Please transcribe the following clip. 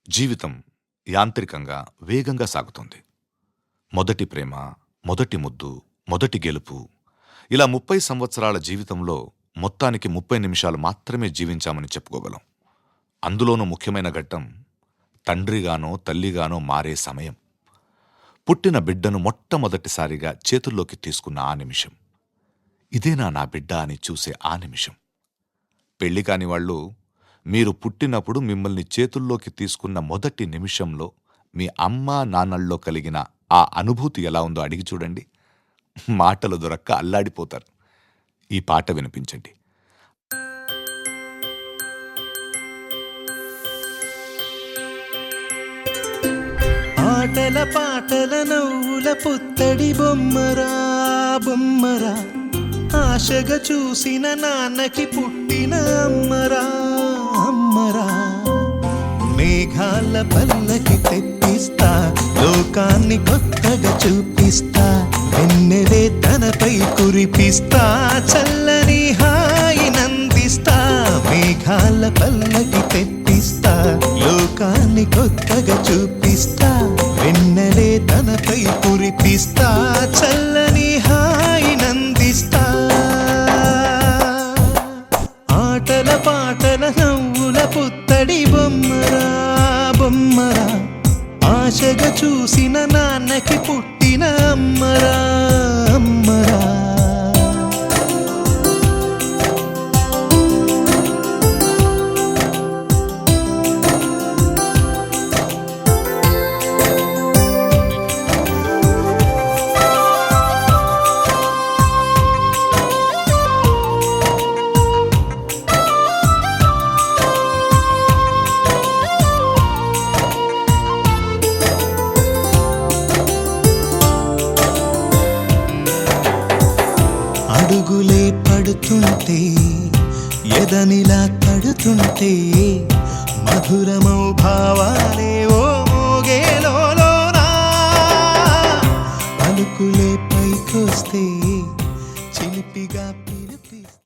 జీవితం యాంత్రికంగా వేగంగా సాగుతుంది. మొదటి ప్రేమ, మొదటి ముద్దు, మొదటి గెలుపు, ఇలా 30 సంవత్సరాల జీవితంలో మొత్తానికి 30 నిమిషాలు మాత్రమే జీవించామని చెప్పుకోగలం. అందులోనూ ముఖ్యమైన ఘట్టం తండ్రిగానో తల్లిగానో మారే సమయం. పుట్టిన బిడ్డను మొట్టమొదటిసారిగా చేతుల్లోకి తీసుకున్న ఆ నిమిషం. ఇదేనా నా బిడ్డ అని చూసే ఆ నిమిషం. పెళ్లి కాని వాళ్ళు మీరు పుట్టినప్పుడు మిమ్మల్ని చేతుల్లోకి తీసుకున్న మొదటి నిమిషంలో మీ అమ్మా నాన్నల్లో కలిగిన ఆ అనుభూతి ఎలా ఉందో అడిగి చూడండి. మాటలు దొరక్క అల్లాడిపోతారు. ఈ పాట వినిపించండి. ఆటల పాటల నవ్వుల పుత్తడి బొమ్మరా బొమ్మరా, ఆశగా చూసిన నాన్నకి పుట్టిన అమ్మరా అమ్మరా. మేఘాల పల్లకి తెప్పిస్తా, లోకాన్ని కొత్తగా చూపిస్తా, వెన్నెలే తనపై కురిపిస్తా, చల్లని హాయి నందిస్తా. మేఘాల పల్లకి తెప్పిస్తా, లోకాన్ని కొత్తగా చూపిస్తా, వెన్నెలే తనపై కురిపిస్తా, చల్లని హాయి నందిస్తా. ఆటల పాటల నవ్వుల పుత్తడి బొమ్మరా బొమ్మరా, ఆశగా చూసిన నాన్నకి పుట్టిన అమ్మరా అమ్మరా. అడుగులే పడుతుంటే, ఎదనిలా తడుతుంటే, మధురమౌ భావాలే ఓ మోగేలో